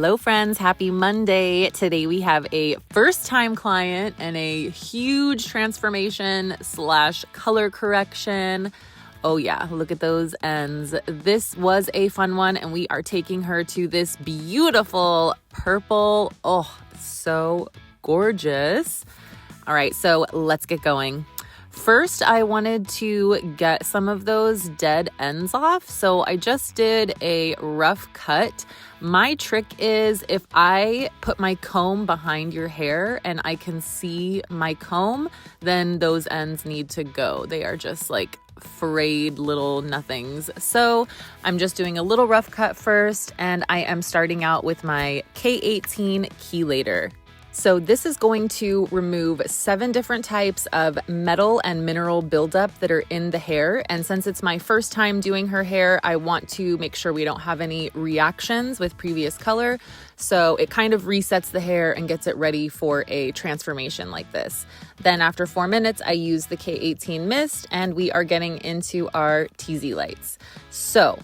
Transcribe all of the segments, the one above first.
Hello friends, happy Monday. Today we have a first time client and a huge transformation / color correction. Oh yeah, look at those ends. This was a fun one and we are taking her to this beautiful purple. Oh, so gorgeous. All right, so let's get going. First, I wanted to get some of those dead ends off. So I just did a rough cut. My trick is if I put my comb behind your hair and I can see my comb, then those ends need to go. They are just like frayed little nothings. So I'm just doing a little rough cut first, and I am starting out with my K18 chelator. So this is going to remove 7 different types of metal and mineral buildup that are in the hair. And since it's my first time doing her hair, I want to make sure we don't have any reactions with previous color. So it kind of resets the hair and gets it ready for a transformation like this. Then after 4 minutes, I use the K18 mist and we are getting into our TZ lights. So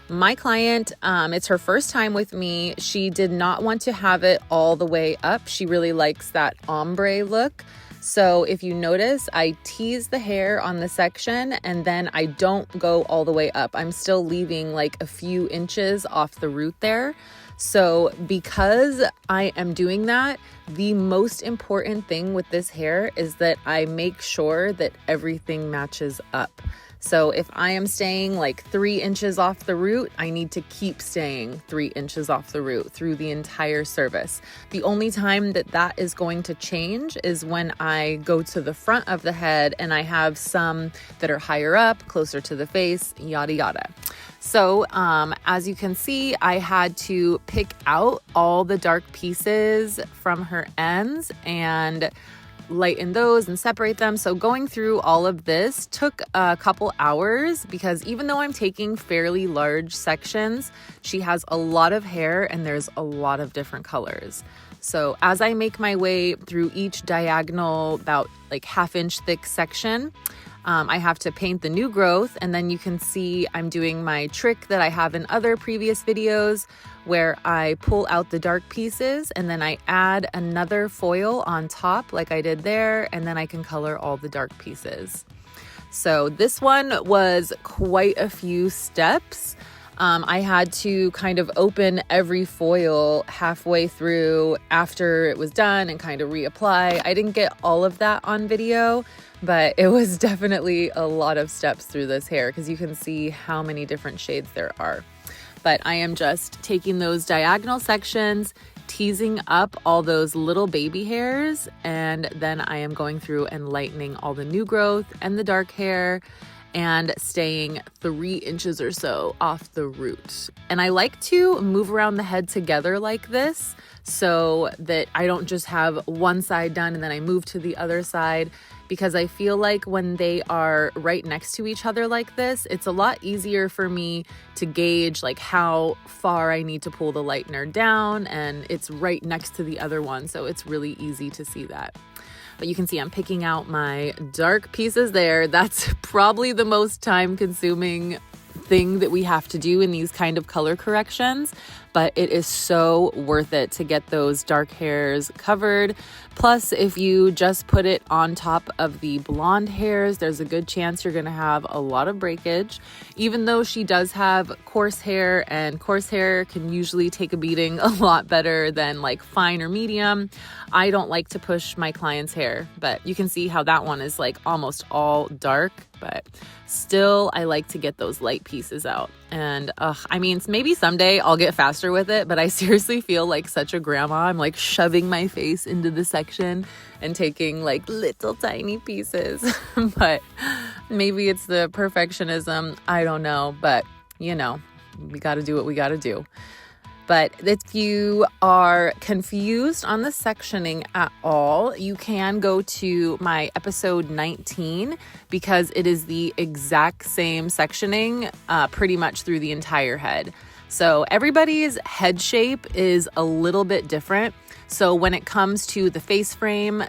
my client, it's her first time with me. She did not want to have it all the way up. She really likes that ombre look. So if you notice, I tease the hair on the section and then I don't go all the way up. I'm still leaving like a few inches off the root there. So because I am doing that, the most important thing with this hair is that I make sure that everything matches up. So if I am staying like 3 inches off the root, I need to keep staying 3 inches off the root through the entire service. The only time that that is going to change is when I go to the front of the head and I have some that are higher up, closer to the face, yada, yada. So as you can see, I had to pick out all the dark pieces from her ends and lighten those and separate them. So going through all of this took a couple hours because even though I'm taking fairly large sections, she has a lot of hair and there's a lot of different colors. So as I make my way through each diagonal, about like 1/2 inch thick section, I have to paint the new growth, and then you can see I'm doing my trick that I have in other previous videos where I pull out the dark pieces and then I add another foil on top like I did there, and then I can color all the dark pieces. So this one was quite a few steps. I had to kind of open every foil halfway through after it was done and kind of reapply. I didn't get all of that on video, but it was definitely a lot of steps through this hair because you can see how many different shades there are. But I am just taking those diagonal sections, teasing up all those little baby hairs, and then I am going through and lightening all the new growth and the dark hair and staying 3 inches or so off the root. And I like to move around the head together like this so that I don't just have one side done and then I move to the other side, because I feel like when they are right next to each other like this, it's a lot easier for me to gauge like how far I need to pull the lightener down, and it's right next to the other one, so it's really easy to see that. But you can see I'm picking out my dark pieces there. That's probably the most time-consuming thing that we have to do in these kind of color corrections, but it is so worth it to get those dark hairs covered. Plus, if you just put it on top of the blonde hairs, there's a good chance you're going to have a lot of breakage. Even though she does have coarse hair, and coarse hair can usually take a beating a lot better than like fine or medium, I don't like to push my client's hair, but you can see how that one is like almost all dark, but still I like to get those light pieces out. And I mean, maybe someday I'll get faster with it, but I seriously feel like such a grandma. I'm like shoving my face into the section and taking like little tiny pieces. But maybe it's the perfectionism. I don't know, but you know, we got to do what we got to do. But if you are confused on the sectioning at all, you can go to my episode 19 because it is the exact same sectioning pretty much through the entire head. So everybody's head shape is a little bit different. So when it comes to the face frame,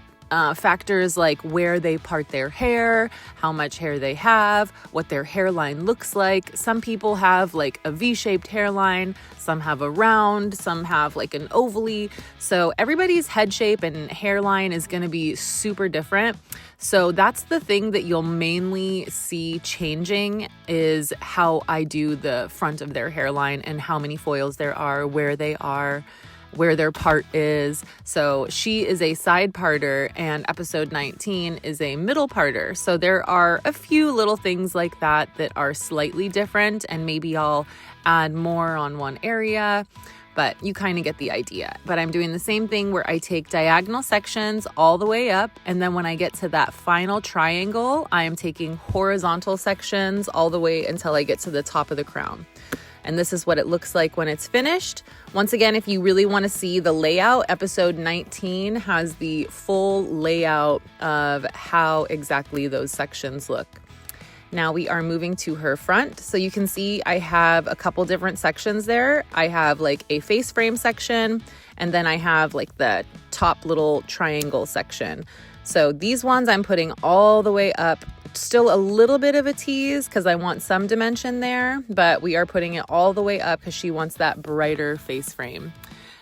factors like where they part their hair, how much hair they have, what their hairline looks like. Some people have like a V-shaped hairline, some have a round, some have like an ovally. So everybody's head shape and hairline is going to be super different. So that's the thing that you'll mainly see changing, is how I do the front of their hairline and how many foils there are, where they are, where their part is. So she is a side parter and episode 19 is a middle parter. So there are a few little things like that that are slightly different, and maybe I'll add more on one area, but you kind of get the idea. But I'm doing the same thing where I take diagonal sections all the way up, and then when I get to that final triangle, I am taking horizontal sections all the way until I get to the top of the crown. And this is what it looks like when it's finished. Once again, if you really want to see the layout, episode 19 has the full layout of how exactly those sections look. Now we are moving to her front. So you can see I have a couple different sections there. I have like a face frame section, and then I have like the top little triangle section. So these ones I'm putting all the way up. Still a little bit of a tease because I want some dimension there, but we are putting it all the way up because she wants that brighter face frame.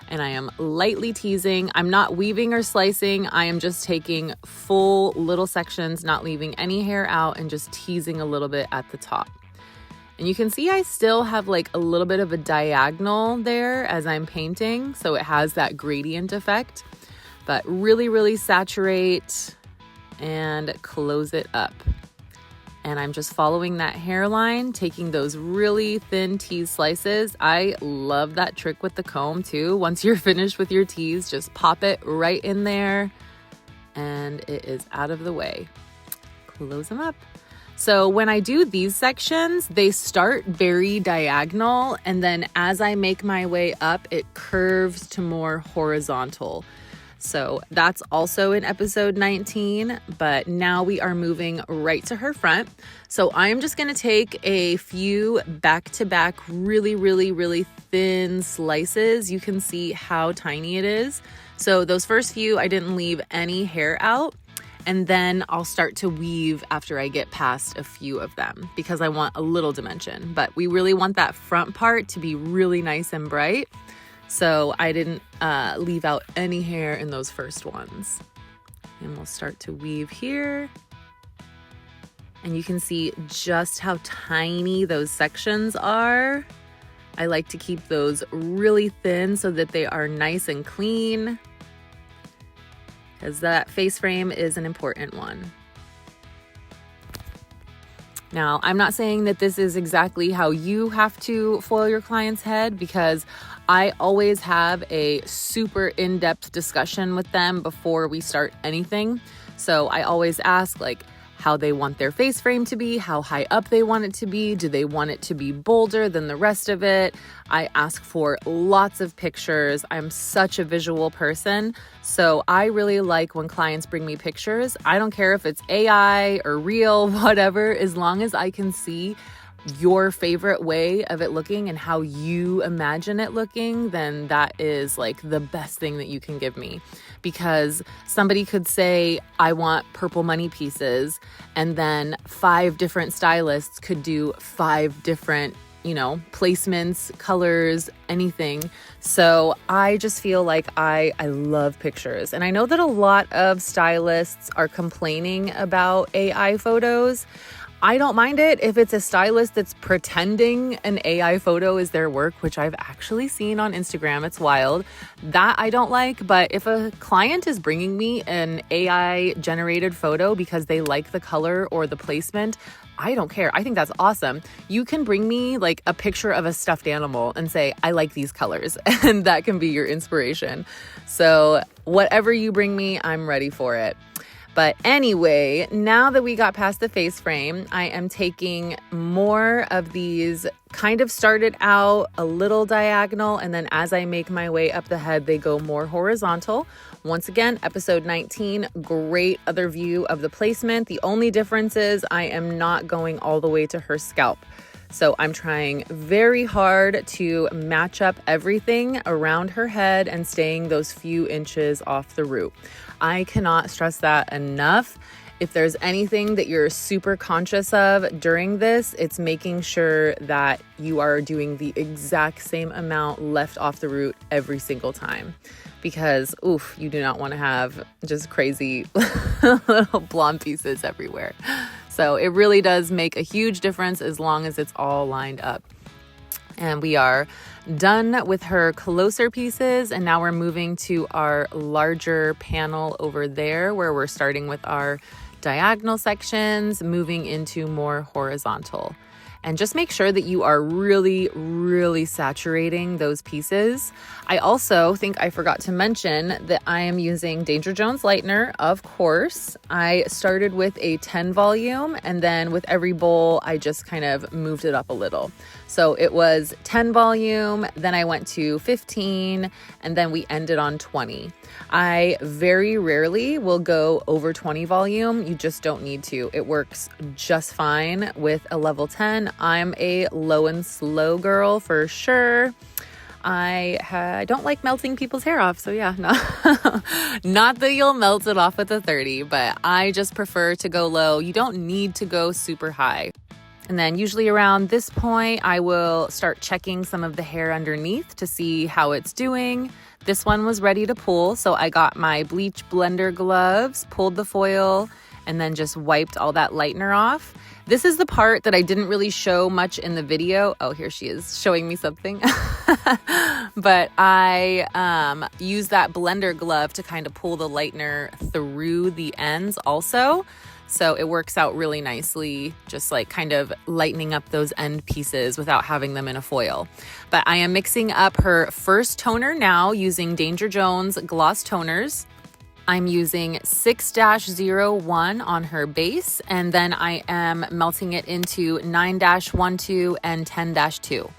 And I am lightly teasing. I'm not weaving or slicing. I am just taking full little sections, not leaving any hair out, and just teasing a little bit at the top. And you can see I still have like a little bit of a diagonal there as I'm painting, so it has that gradient effect. But really, really saturate and close it up. And I'm just following that hairline, taking those really thin tease slices. I love that trick with the comb too. Once you're finished with your tease, just pop it right in there and it is out of the way. Close them up. So when I do these sections, they start very diagonal, and then as I make my way up, it curves to more horizontal. So that's also in episode 19, but now we are moving right to her front. So I'm just going to take a few back-to-back really, really, really thin slices. You can see how tiny it is. So those first few, I didn't leave any hair out. And then I'll start to weave after I get past a few of them because I want a little dimension. But we really want that front part to be really nice and bright. So I didn't leave out any hair in those first ones. And we'll start to weave here. And you can see just how tiny those sections are. I like to keep those really thin so that they are nice and clean, because that face frame is an important one. Now, I'm not saying that this is exactly how you have to foil your client's head, because I always have a super in-depth discussion with them before we start anything. So I always ask like how they want their face frame to be, how high up they want it to be, do they want it to be bolder than the rest of it? I ask for lots of pictures. I'm such a visual person, so I really like when clients bring me pictures. I don't care if it's AI or real, whatever, as long as I can see your favorite way of it looking and how you imagine it looking, then that is like the best thing that you can give me. Because somebody could say, I want purple money pieces, and then 5 different stylists could do 5 different, placements, colors, anything. So I just feel like I love pictures. And I know that a lot of stylists are complaining about AI photos. I don't mind it if it's a stylist that's pretending an AI photo is their work, which I've actually seen on Instagram. It's wild. That I don't like. But if a client is bringing me an AI generated photo because they like the color or the placement, I don't care. I think that's awesome. You can bring me like a picture of a stuffed animal and say, I like these colors, and that can be your inspiration. So whatever you bring me, I'm ready for it. But anyway, now that we got past the face frame, I am taking more of these, kind of started out a little diagonal, and then as I make my way up the head, they go more horizontal. Once again, episode 19, great other view of the placement. The only difference is I am not going all the way to her scalp. So I'm trying very hard to match up everything around her head and staying those few inches off the root. I cannot stress that enough. If there's anything that you're super conscious of during this, it's making sure that you are doing the exact same amount left off the root every single time. Because, oof, you do not want to have just crazy little blonde pieces everywhere. So it really does make a huge difference as long as it's all lined up. And we are done with her closer pieces, and now we're moving to our larger panel over there where we're starting with our diagonal sections, moving into more horizontal. And just make sure that you are really, really saturating those pieces. I also think I forgot to mention that I am using Danger Jones lightener, of course. I started with a 10 volume, and then with every bowl, I just kind of moved it up a little. So it was 10 volume, then I went to 15, and then we ended on 20. I very rarely will go over 20 volume. You just don't need to. It works just fine with a level 10. I'm a low and slow girl for sure. I don't like melting people's hair off. So yeah, no. Not that you'll melt it off with a 30, but I just prefer to go low. You don't need to go super high. And then usually around this point, I will start checking some of the hair underneath to see how it's doing. This one was ready to pull, so I got my bleach blender gloves, pulled the foil, and then just wiped all that lightener off. This is the part that I didn't really show much in the video. Oh, here she is showing me something. But I use that blender glove to kind of pull the lightener through the ends also. So it works out really nicely, just like kind of lightening up those end pieces without having them in a foil. But I am mixing up her first toner now using Danger Jones gloss toners. I'm using 6-01 on her base, and then I am melting it into 9-12 and 10-2.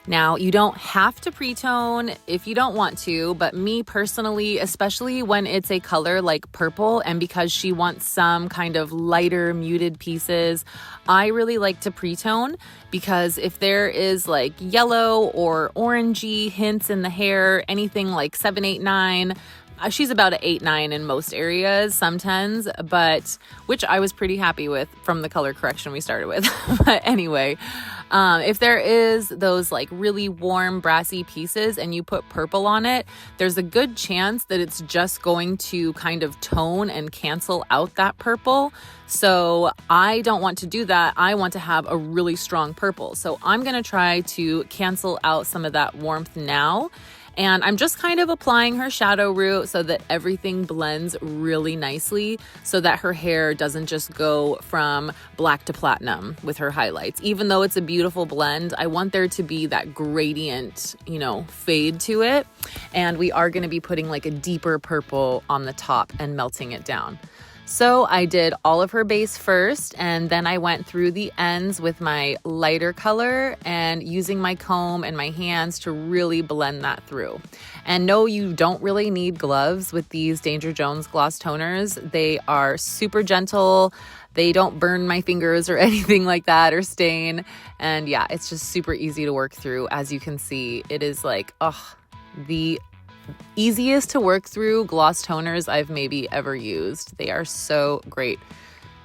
Now, you don't have to pre-tone if you don't want to, but me personally, especially when it's a color like purple, and because she wants some kind of lighter muted pieces, I really like to pre-tone, because if there is like yellow or orangey hints in the hair, anything like 7, 8, 9, she's about an 8-9 in most areas, some 10s, but which I was pretty happy with from the color correction we started with. But anyway, if there is those like really warm brassy pieces and you put purple on it, there's a good chance that it's just going to kind of tone and cancel out that purple. So I don't want to do that. I want to have a really strong purple. So I'm going to try to cancel out some of that warmth now. And I'm just kind of applying her shadow root so that everything blends really nicely, so that her hair doesn't just go from black to platinum with her highlights. Even though it's a beautiful blend, I want there to be that gradient, fade to it. And we are going to be putting like a deeper purple on the top and melting it down. So I did all of her base first, and then I went through the ends with my lighter color and using my comb and my hands to really blend that through. And no, you don't really need gloves with these Danger Jones gloss toners. They are super gentle. They don't burn my fingers or anything like that or stain. And yeah, it's just super easy to work through. As you can see, it is like, the easiest to work through gloss toners I've maybe ever used. They are so great.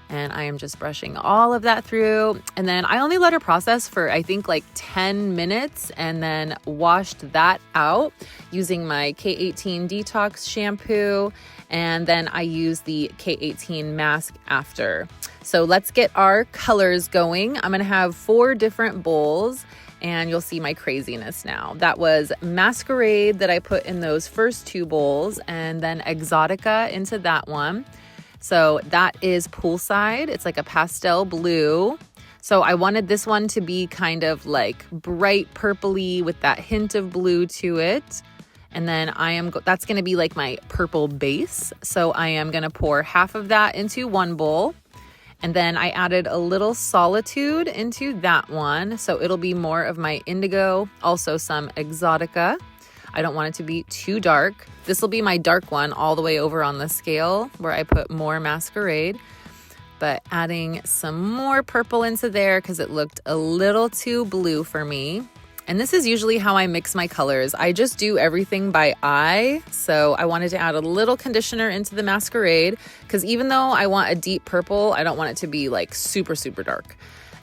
And I am just brushing all of that through. And then I only let her process for, I think, like 10 minutes, and then washed that out using my K18 Detox shampoo. And then I use the K18 mask after. So let's get our colors going. I'm going to have 4 different bowls, and you'll see my craziness now. That was Masquerade that I put in those first 2 bowls, and then Exotica into that one. So that is Poolside. It's like a pastel blue. So I wanted this one to be kind of like bright purpley with that hint of blue to it. And then that's going to be like my purple base. So I am going to pour half of that into one bowl. And then I added a little Solitude into that one. So it'll be more of my indigo, also some Exotica. I don't want it to be too dark. This will be my dark one all the way over on the scale where I put more Masquerade. but adding some more purple into there because it looked a little too blue for me. And this is usually how I mix my colors. I just do everything by eye. So I wanted to add a little conditioner into the masquerade because even though I want a deep purple, I don't want it to be like super, super dark.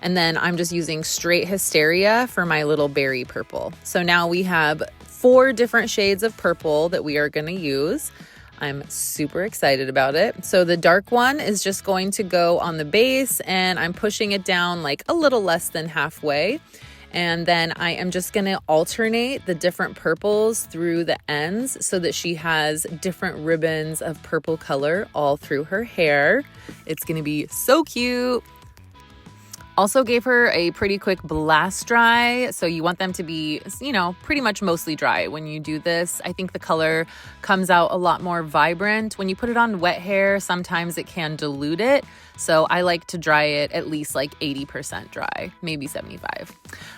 And then I'm just using straight Hysteria for my little berry purple. So now we have 4 different shades of purple that we are going to use. I'm super excited about it. So the dark one is just going to go on the base, and I'm pushing it down like a little less than halfway. And then I am just going to alternate the different purples through the ends so that she has different ribbons of purple color all through her hair. It's going to be so cute. Also gave her a pretty quick blast dry. So you want them to be, pretty much mostly dry when you do this. I think the color comes out a lot more vibrant. When you put it on wet hair, sometimes it can dilute it. So I like to dry it at least like 80% dry, maybe 75.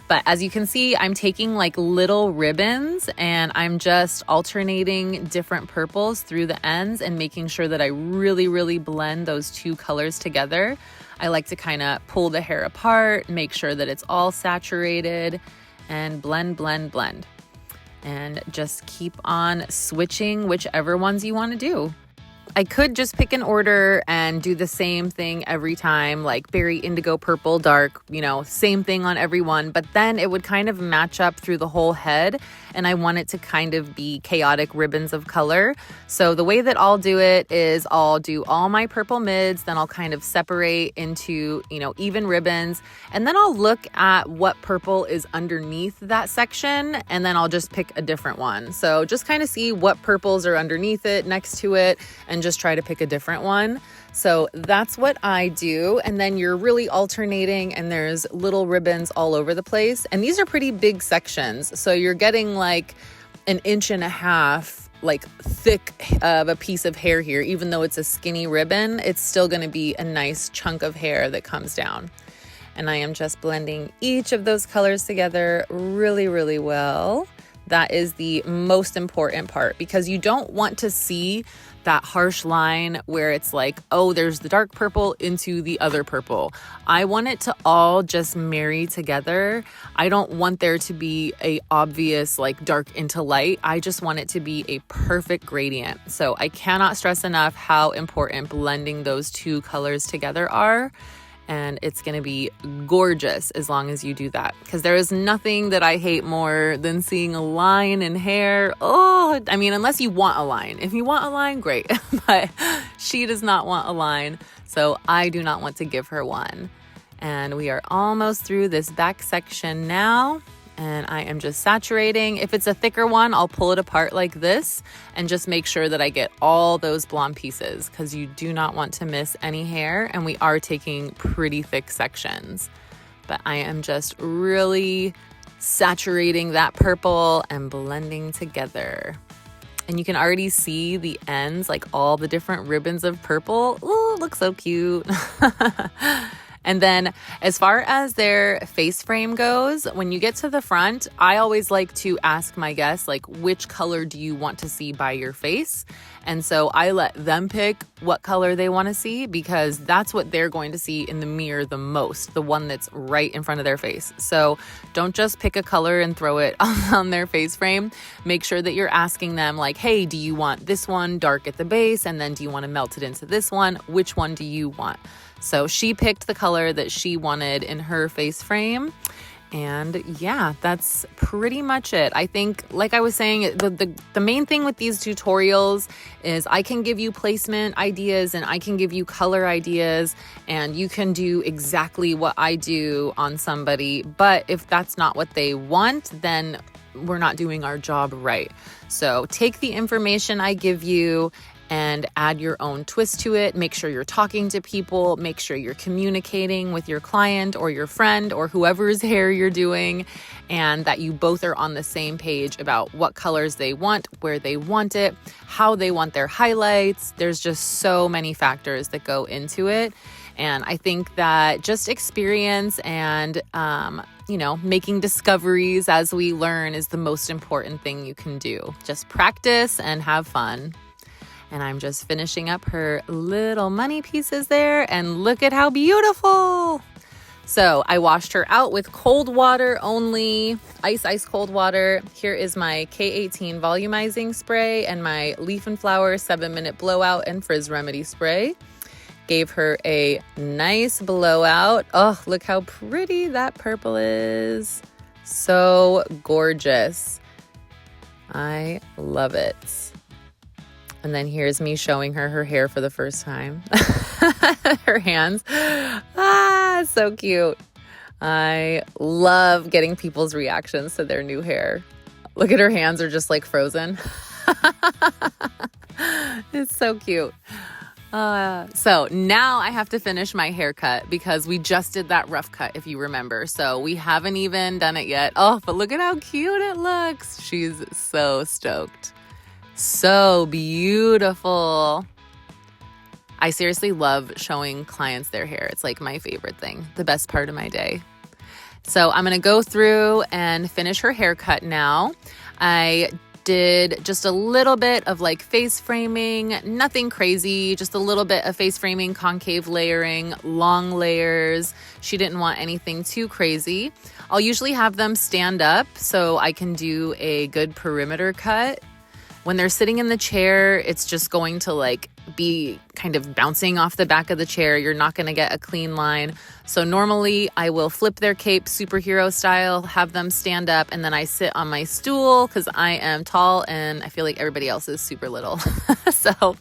But as you can see, I'm taking like little ribbons and I'm just alternating different purples through the ends and making sure that I really, really blend those 2 colors together. I like to kind of pull the hair apart, make sure that it's all saturated, and blend, blend, blend. And just keep on switching whichever ones you want to do. I could just pick an order and do the same thing every time, like berry, indigo, purple, dark, same thing on every one, but then it would kind of match up through the whole head, and I want it to kind of be chaotic ribbons of color. So the way that I'll do it is I'll do all my purple mids, then I'll kind of separate into, even ribbons, and then I'll look at what purple is underneath that section, and then I'll just pick a different one. So just kind of see what purples are underneath it, next to it, and just try to pick a different one. So that's what I do. And then you're really alternating and there's little ribbons all over the place. And these are pretty big sections. So you're getting like 1.5 inches like thick of a piece of hair here. Even though it's a skinny ribbon, it's still going to be a nice chunk of hair that comes down. And I am just blending each of those colors together really, really well. That is the most important part because you don't want to see that harsh line where it's like, oh, there's the dark purple into the other purple. I want it to all just marry together. I don't want there to be a obvious like dark into light. I just want it to be a perfect gradient. So I cannot stress enough how important blending those 2 colors together are. And it's going to be gorgeous as long as you do that. Because there is nothing that I hate more than seeing a line in hair. Oh, I mean, unless you want a line. If you want a line, great. But she does not want a line. So I do not want to give her one. And we are almost through this back section now. And I am just saturating. If it's a thicker one, I'll pull it apart like this and just make sure that I get all those blonde pieces because you do not want to miss any hair. And we are taking pretty thick sections. But I am just really saturating that purple and blending together. And you can already see the ends, like all the different ribbons of purple. Ooh, looks so cute. And then as far as their face frame goes, when you get to the front, I always like to ask my guests, like, which color do you want to see by your face? And so I let them pick what color they want to see because that's what they're going to see in the mirror the most, the one that's right in front of their face. So don't just pick a color and throw it on their face frame. Make sure that you're asking them like, hey, do you want this one dark at the base? And then do you want to melt it into this one? Which one do you want? So she picked the color that she wanted in her face frame. And yeah, that's pretty much it. I think, like I was saying, the main thing with these tutorials is I can give you placement ideas and I can give you color ideas and you can do exactly what I do on somebody. But if that's not what they want, then we're not doing our job right. So take the information I give you and add your own twist to it. Make sure you're talking to people. Make sure you're communicating with your client or your friend or whoever's hair you're doing, and that you both are on the same page about what colors they want, where they want it, how they want their highlights. There's just so many factors that go into it. And I think that just experience and, making discoveries as we learn is the most important thing you can do. Just practice and have fun. And I'm just finishing up her little money pieces there, and look at how beautiful. So I washed her out with cold water only, ice cold water. Here is my K18 volumizing spray and my leaf and flower 7-minute blowout and frizz remedy spray. Gave her a nice blowout. Oh, look how pretty that purple is. So gorgeous. I love it. And then here's me showing her hair for the first time. Her hands. So cute. I love getting people's reactions to their new hair. Look at her hands are just like frozen. It's so cute. So now I have to finish my haircut because we just did that rough cut, if you remember. So we haven't even done it yet. Oh, but look at how cute it looks. She's so stoked. So beautiful. I seriously love showing clients their hair. It's like my favorite thing, the best part of my day. So I'm going to go through and finish her haircut now. I did just a little bit of like face framing, nothing crazy, just a little bit of face framing, concave layering, long layers. She didn't want anything too crazy. I'll usually have them stand up so I can do a good perimeter cut. When they're sitting in the chair, it's just going to like be kind of bouncing off the back of the chair. You're not going to get a clean line. So normally I will flip their cape superhero style, have them stand up, and then I sit on my stool because I am tall and I feel like everybody else is super little. So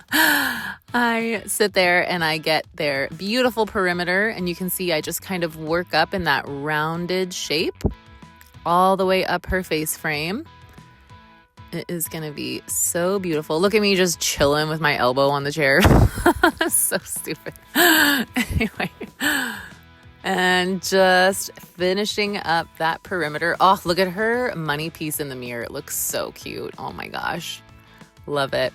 I sit there and I get their beautiful perimeter, and you can see I just kind of work up in that rounded shape all the way up her face frame. It is going to be so beautiful. Look at me just chilling with my elbow on the chair. So stupid. Anyway, and just finishing up that perimeter. Oh, look at her money piece in the mirror. It looks so cute. Oh my gosh. Love it.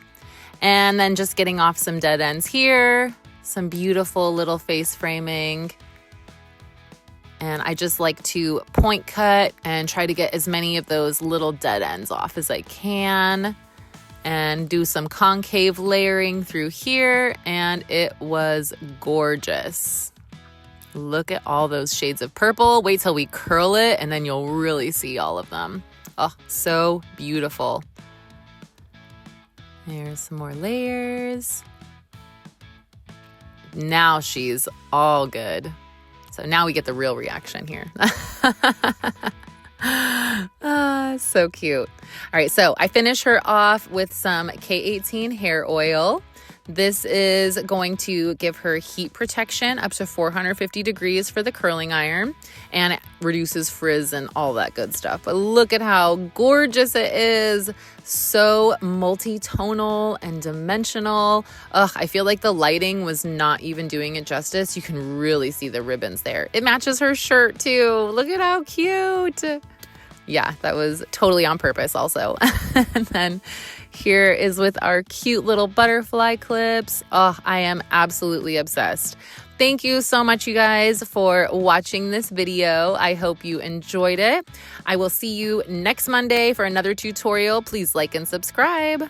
And then just getting off some dead ends here. Some beautiful little face framing. And I just like to point cut and try to get as many of those little dead ends off as I can. And do some concave layering through here. And it was gorgeous. Look at all those shades of purple. Wait till we curl it and then you'll really see all of them. Oh, so beautiful. There's some more layers. Now she's all good. So now we get the real reaction here. So cute. All right, so I finish her off with some K18 hair oil. This is going to give her heat protection up to 450 degrees for the curling iron, and it reduces frizz and all that good stuff. But look at how gorgeous it is. So multi-tonal and dimensional. Ugh, I feel like the lighting was not even doing it justice. You can really see the ribbons there. It matches her shirt too. Look at how cute. Yeah, that was totally on purpose also. And then here is with our cute little butterfly clips. Oh, I am absolutely obsessed. Thank you so much, you guys, for watching this video. I hope you enjoyed it. I will see you next Monday for another tutorial. Please like and subscribe.